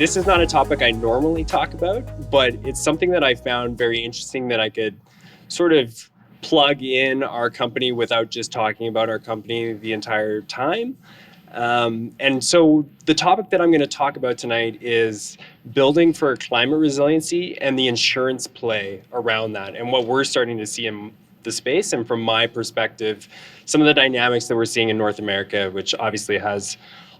This is not a topic I normally talk about, but it's something that I found very interesting that I could sort of plug in our company without just talking about our company the entire time. And so the topic that I'm going to talk about tonight is building for climate resiliency and the insurance play around that and what we're starting to see in the space. And from my perspective, some of the dynamics that we're seeing in North America, which obviously has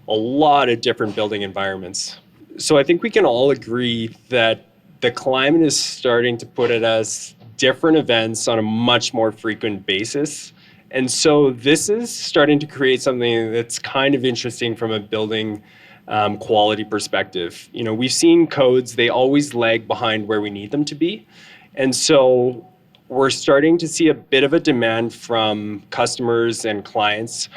a lot of different building environments. So I think we can all agree that the climate is starting to put at us different events on a much more frequent basis. And so this is starting to create something that's kind of interesting from a building quality perspective. You know, we've seen codes, they always lag behind where we need them to be. And so we're starting to see a bit of a demand from customers and clients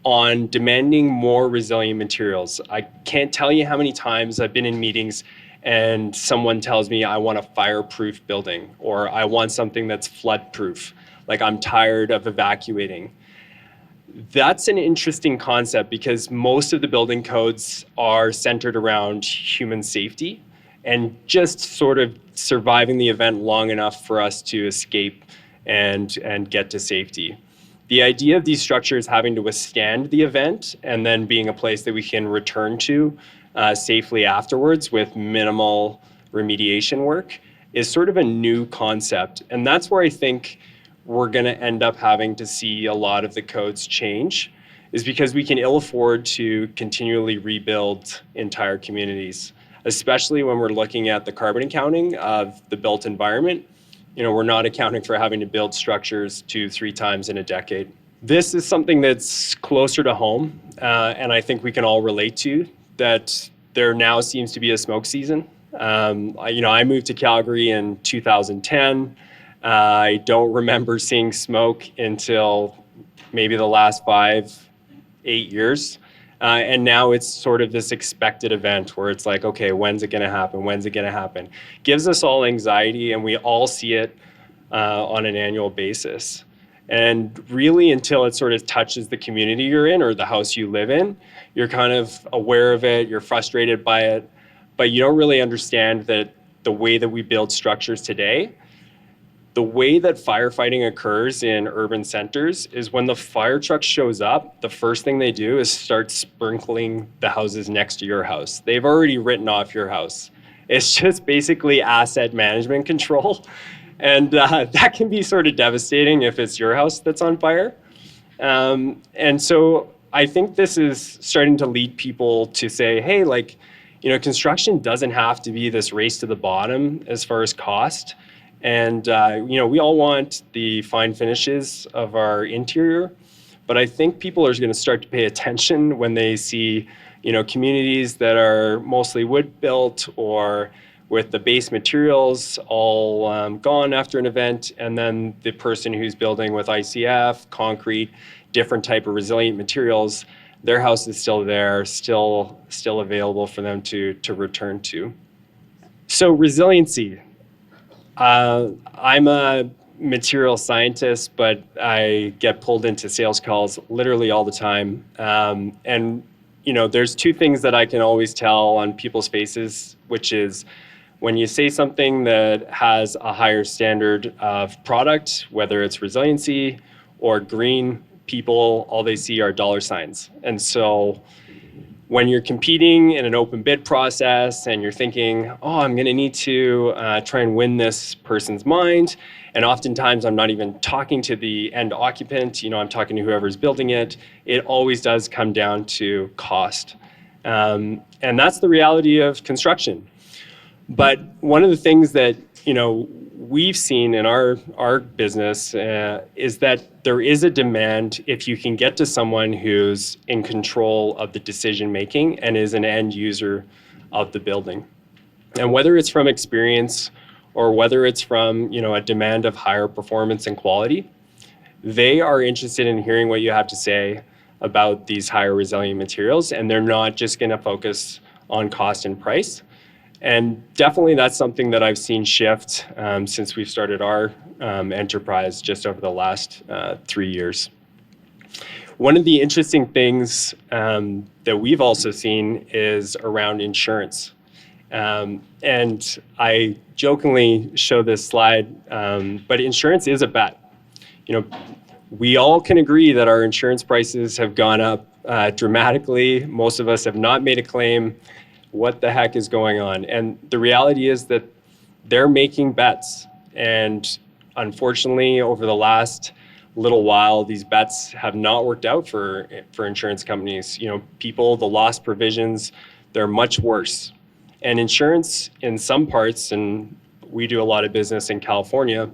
on demanding more resilient materials. I can't tell you how many times I've been in meetings and someone tells me I want a fireproof building or I want something that's flood-proof. Like I'm tired of evacuating. That's an interesting concept because most of the building codes are centered around human safety and just sort of surviving the event long enough for us to escape and get to safety. The idea of these structures having to withstand the event and then being a place that we can return to safely afterwards with minimal remediation work is sort of a new concept. And that's where I think we're going to end up having to see a lot of the codes change, is because we can ill afford to continually rebuild entire communities, especially when we're looking at the carbon accounting of the built environment. You know, we're not accounting for having to build structures 2-3 times in a decade. This is something that's closer to home, and I think we can all relate to, that there now seems to be a smoke season. I moved to Calgary in 2010. I don't remember seeing smoke until maybe the last 5-8 years. And now it's sort of this expected event where it's like, okay, when's it going to happen? When's it going to happen? Gives us all anxiety, and we all see it on an annual basis. And really, until it sort of touches the community you're in or the house you live in, you're kind of aware of it, you're frustrated by it, but you don't really understand that the way that we build structures today, the way that firefighting occurs in urban centers is when the fire truck shows up, the first thing they do is start sprinkling the houses next to your house. They've already written off your house. It's just basically asset management control. And that can be sort of devastating if it's your house that's on fire. And so I think this is starting to lead people to say, hey, construction doesn't have to be this race to the bottom as far as cost. And, we all want the fine finishes of our interior, but I think people are going to start to pay attention when they see, communities that are mostly wood built or with the base materials all gone after an event, and then the person who's building with ICF, concrete, different type of resilient materials, their house is still there, still available for them to return to. So resiliency. I'm a material scientist, but I get pulled into sales calls literally all the time. There's two things that I can always tell on people's faces, which is when you say something that has a higher standard of product, whether it's resiliency or green, people, all they see are dollar signs. And so when you're competing in an open bid process and you're thinking, oh, I'm going to need to try and win this person's mind, and oftentimes I'm not even talking to the end occupant, I'm talking to whoever's building it, it always does come down to cost. And that's the reality of construction. But one of the things that, we've seen in our business is that there is a demand if you can get to someone who's in control of the decision making and is an end user of the building. And whether it's from experience or whether it's from, a demand of higher performance and quality, they are interested in hearing what you have to say about these higher resilient materials, and they're not just going to focus on cost and price. And definitely that's something that I've seen shift since we've started our enterprise just over the last 3 years. One of the interesting things that we've also seen is around insurance. And I jokingly show this slide, but insurance is a bet. We all can agree that our insurance prices have gone up dramatically. Most of us have not made a claim. What the heck is going on? And the reality is that they're making bets. And unfortunately, over the last little while, these bets have not worked out for insurance companies. People, the loss provisions, they're much worse. And insurance in some parts, and we do a lot of business in California,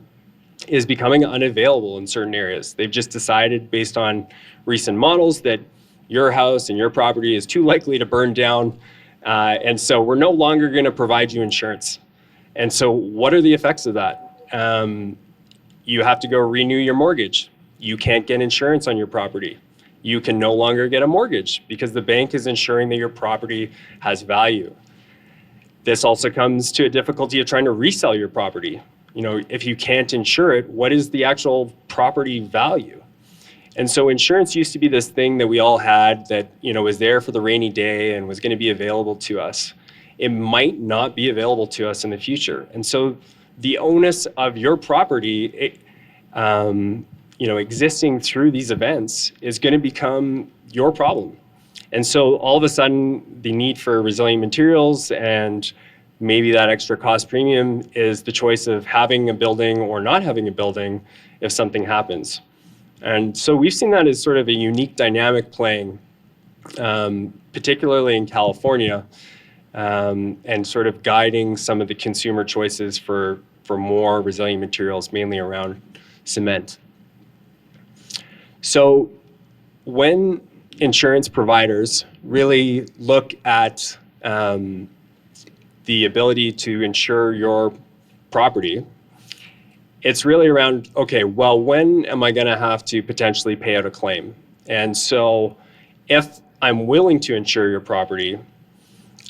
is becoming unavailable in certain areas. They've just decided, based on recent models, that your house and your property is too likely to burn down. And so we're no longer going to provide you insurance. And so what are the effects of that? You have to go renew your mortgage. You can't get insurance on your property. You can no longer get a mortgage because the bank is ensuring that your property has value. This also comes to a difficulty of trying to resell your property. If you can't insure it, what is the actual property value? And so insurance used to be this thing that we all had that, was there for the rainy day and was going to be available to us. It might not be available to us in the future. And so the onus of your property, existing through these events is going to become your problem. And so all of a sudden, the need for resilient materials and maybe that extra cost premium is the choice of having a building or not having a building if something happens. And so we've seen that as sort of a unique dynamic playing, particularly in California, and sort of guiding some of the consumer choices for more resilient materials, mainly around cement. So when insurance providers really look at the ability to insure your property, it's really around, okay, well, when am I going to have to potentially pay out a claim? And so if I'm willing to insure your property,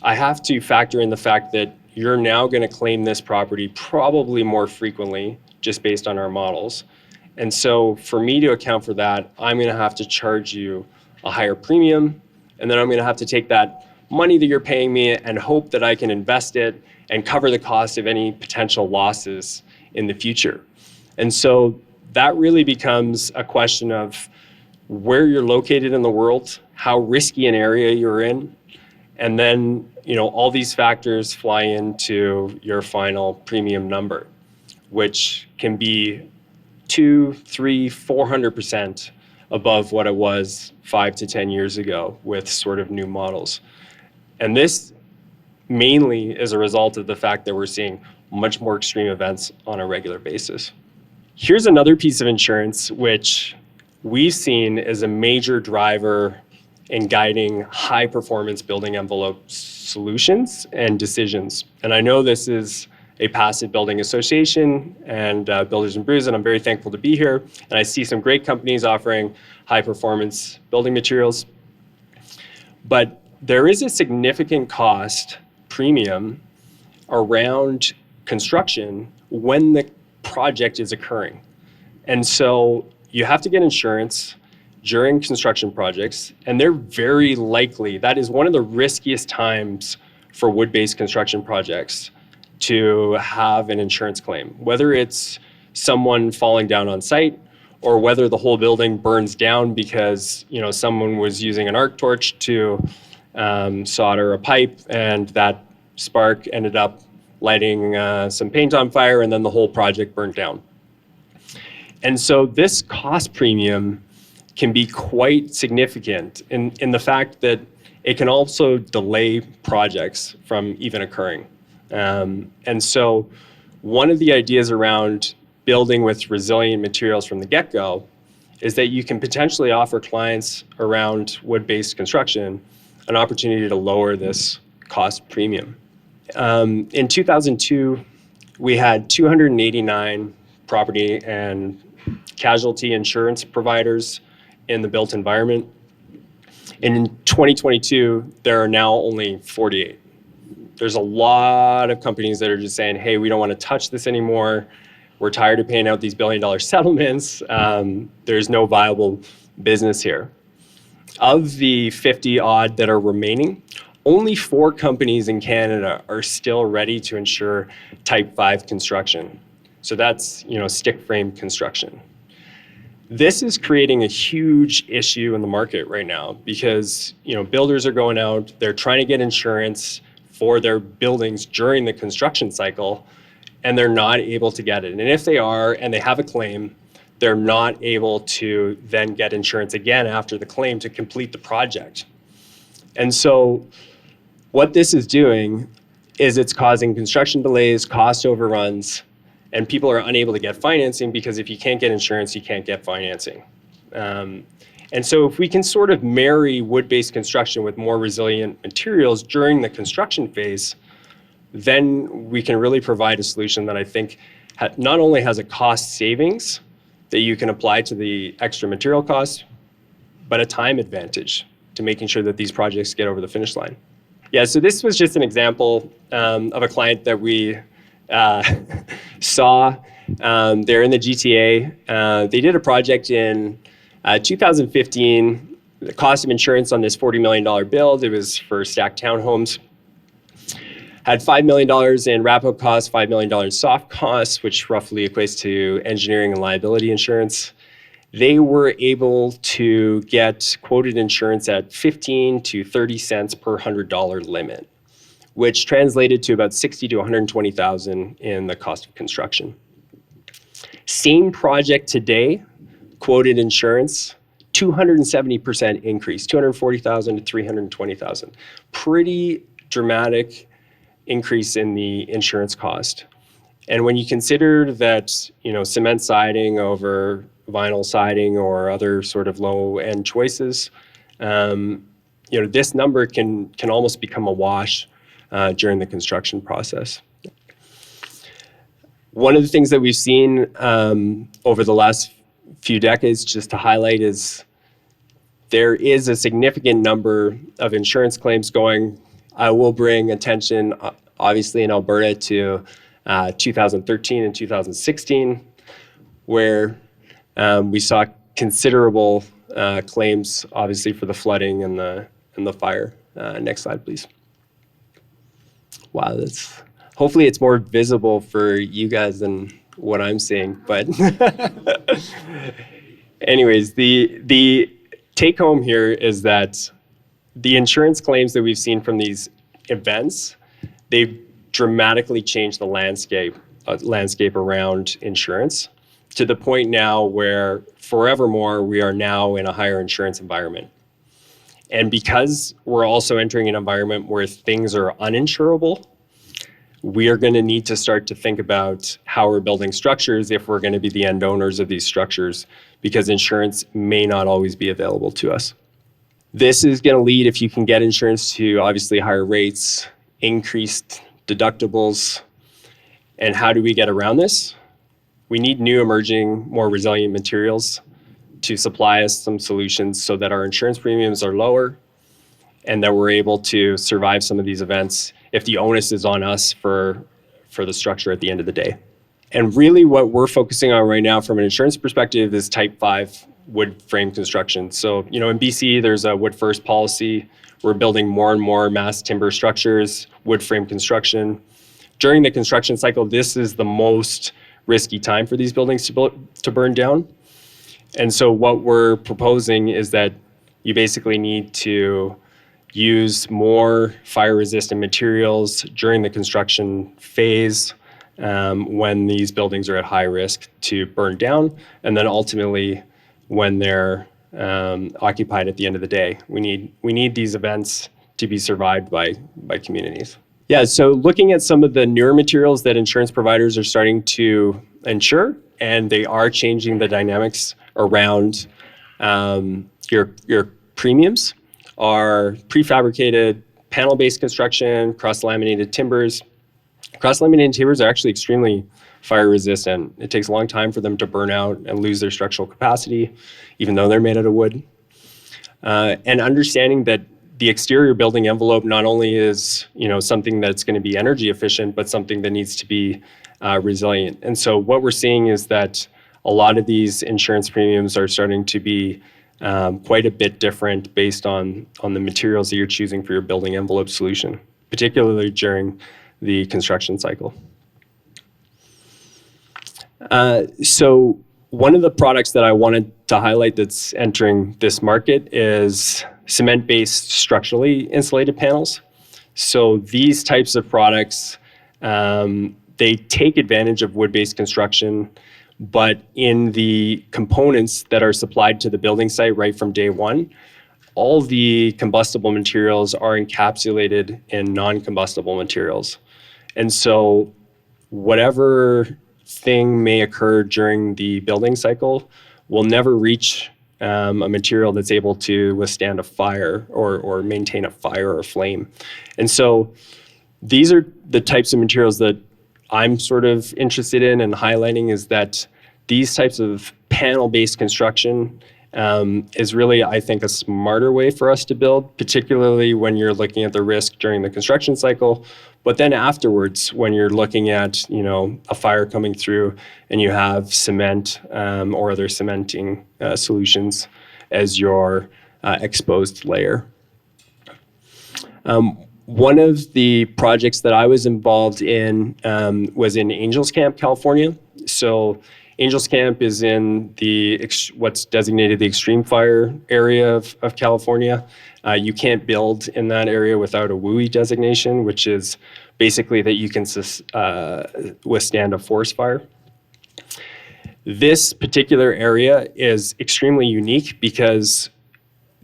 I have to factor in the fact that you're now going to claim this property probably more frequently just based on our models. And so for me to account for that, I'm going to have to charge you a higher premium, and then I'm going to have to take that money that you're paying me and hope that I can invest it and cover the cost of any potential losses in the future. And so that really becomes a question of where you're located in the world, how risky an area you're in, and then all these factors fly into your final premium number, which can be 200, 300, 400% above what it was 5 to 10 years ago with sort of new models. And this mainly is a result of the fact that we're seeing much more extreme events on a regular basis. Here's another piece of insurance which we've seen as a major driver in guiding high performance building envelope solutions and decisions. And I know this is a passive building association and Builders and Brews, and I'm very thankful to be here. And I see some great companies offering high performance building materials. But there is a significant cost premium around construction when the project is occurring. And so you have to get insurance during construction projects, and they're very likely, that is one of the riskiest times for wood-based construction projects to have an insurance claim, whether it's someone falling down on site or whether the whole building burns down because someone was using an arc torch to solder a pipe and that spark ended up lighting some paint on fire and then the whole project burnt down. And so this cost premium can be quite significant in the fact that it can also delay projects from even occurring. And so one of the ideas around building with resilient materials from the get-go is that you can potentially offer clients around wood-based construction an opportunity to lower this cost premium. In 2002, we had 289 property and casualty insurance providers in the built environment. And in 2022, there are now only 48. There's a lot of companies that are just saying, hey, we don't want to touch this anymore. We're tired of paying out these billion-dollar settlements. There's no viable business here. Of the 50 odd that are remaining, only 4 companies in Canada are still ready to insure Type 5 construction. So that's, stick frame construction. This is creating a huge issue in the market right now because, builders are going out, they're trying to get insurance for their buildings during the construction cycle, and they're not able to get it. And if they are, and they have a claim, they're not able to then get insurance again after the claim to complete the project. And so what this is doing is it's causing construction delays, cost overruns, and people are unable to get financing because if you can't get insurance, you can't get financing. And so if we can sort of marry wood-based construction with more resilient materials during the construction phase, then we can really provide a solution that I think not only has a cost savings that you can apply to the extra material costs, but a time advantage to making sure that these projects get over the finish line. Yeah, so this was just an example of a client that we saw. They're in the GTA. They did a project in 2015. The cost of insurance on this $40 million build, it was for stacked townhomes, had $5 million in wrap-up costs, $5 million soft costs, which roughly equates to engineering and liability insurance. They were able to get quoted insurance at 15 to 30 cents per $100 limit, which translated to about 60 to 120,000 in the cost of construction. Same project today, quoted insurance, 270% increase, 240,000 to 320,000. Pretty dramatic increase in the insurance cost. And when you consider that, cement siding over vinyl siding or other sort of low-end choices, this number can almost become a wash during the construction process. One of the things that we've seen over the last few decades, just to highlight, is there is a significant number of insurance claims going. I will bring attention, obviously, in Alberta to 2013 and 2016, where we saw considerable claims, obviously, for the flooding and the fire. Next slide, please. Wow, hopefully it's more visible for you guys than what I'm seeing. But anyways, the take home here is that the insurance claims that we've seen from these events, they've dramatically changed the landscape around insurance to the point now where forevermore we are now in a higher insurance environment. And because we're also entering an environment where things are uninsurable, we are going to need to start to think about how we're building structures if we're going to be the end owners of these structures, because insurance may not always be available to us. This is going to lead, if you can get insurance, to obviously higher rates, increased deductibles. And how do we get around this? We need new, emerging, more resilient materials to supply us some solutions so that our insurance premiums are lower and that we're able to survive some of these events if the onus is on us for the structure at the end of the day. And really what we're focusing on right now from an insurance perspective is Type 5 wood frame construction. So, in BC, there's a wood first policy. We're building more and more mass timber structures, wood frame construction. During the construction cycle, this is the most risky time for these buildings to burn down. And so what we're proposing is that you basically need to use more fire-resistant materials during the construction phase when these buildings are at high risk to burn down, and then ultimately when they're occupied at the end of the day. We need these events to be survived by communities. Yeah, so looking at some of the newer materials that insurance providers are starting to insure, and they are changing the dynamics around your premiums, are prefabricated panel-based construction, cross-laminated timbers. Cross-laminated timbers are actually extremely fire resistant. It takes a long time for them to burn out and lose their structural capacity, even though they're made out of wood. And understanding that the exterior building envelope not only is something that's going to be energy efficient, but something that needs to be resilient. And so what we're seeing is that a lot of these insurance premiums are starting to be quite a bit different based on the materials that you're choosing for your building envelope solution, particularly during the construction cycle. So one of the products that I wanted to highlight that's entering this market is cement-based structurally insulated panels. So these types of products, they take advantage of wood-based construction, but in the components that are supplied to the building site right from day one, all the combustible materials are encapsulated in non-combustible materials. And so whatever thing may occur during the building cycle will never reach a material that's able to withstand a fire or maintain a fire or a flame. And so these are the types of materials that I'm sort of interested in and highlighting, is that these types of panel-based construction is really, I think, a smarter way for us to build, particularly when you're looking at the risk during the construction cycle. But then afterwards, when you're looking at, a fire coming through and you have cement or other cementing solutions as your exposed layer. One of the projects that I was involved in was in Angels Camp, California. So Angels Camp is in what's designated the extreme fire area of California. You can't build in that area without a WUI designation, which is basically that you can withstand a forest fire. This particular area is extremely unique because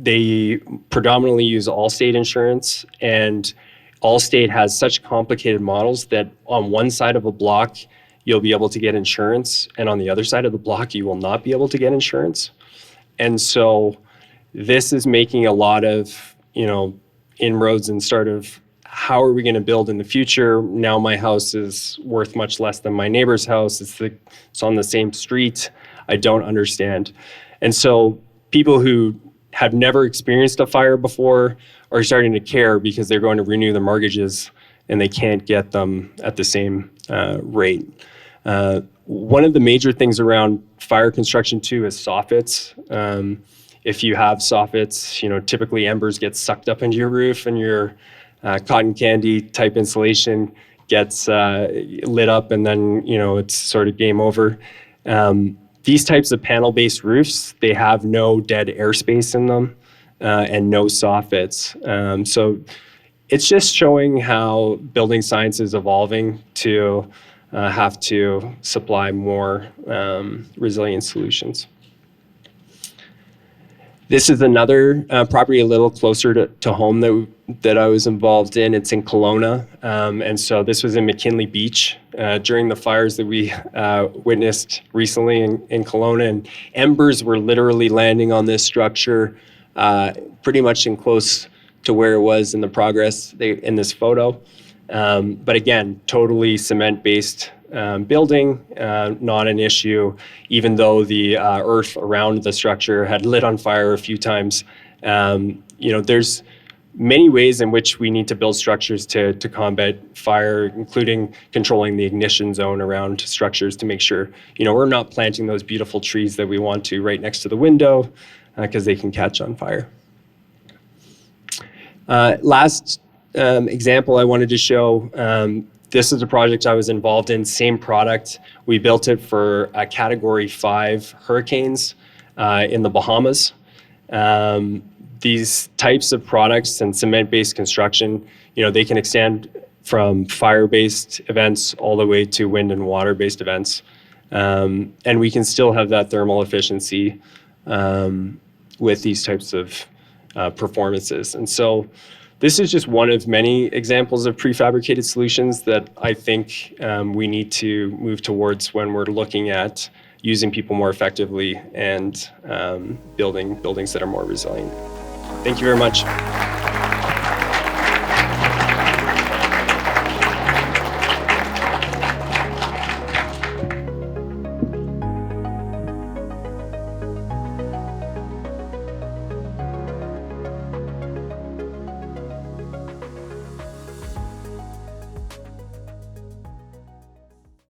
they predominantly use Allstate insurance, and Allstate has such complicated models that on one side of a block, you'll be able to get insurance, and on the other side of the block, you will not be able to get insurance. And so this is making a lot of, inroads and sort of, how are we going to build in the future? Now my house is worth much less than my neighbor's house. It's on the same street. I don't understand. And so people who have never experienced a fire before are starting to care because they're going to renew their mortgages and they can't get them at the same rate. One of the major things around fire construction too is soffits. If you have soffits, typically embers get sucked up into your roof, and your cotton candy type insulation gets lit up, and then it's sort of game over. These types of panel-based roofs, they have no dead airspace in them and no soffits. So it's just showing how building science is evolving to have to supply more resilient solutions. This is another property a little closer to home that I was involved in. It's in Kelowna. And so this was in McKinley Beach during the fires that we witnessed recently in Kelowna. And embers were literally landing on this structure pretty much in close to where it was in the progress in this photo. But again, totally cement-based building, not an issue, even though the earth around the structure had lit on fire a few times. There's many ways in which we need to build structures to combat fire, including controlling the ignition zone around structures to make sure, we're not planting those beautiful trees that we want to right next to the window because they can catch on fire. Last example I wanted to show, this is a project I was involved in, same product. We built it for Category 5 hurricanes in the Bahamas. These types of products and cement-based construction, they can extend from fire-based events all the way to wind and water-based events. And we can still have that thermal efficiency with these types of performances. And so this is just one of many examples of prefabricated solutions that I think we need to move towards when we're looking at using people more effectively and building buildings that are more resilient. Thank you very much.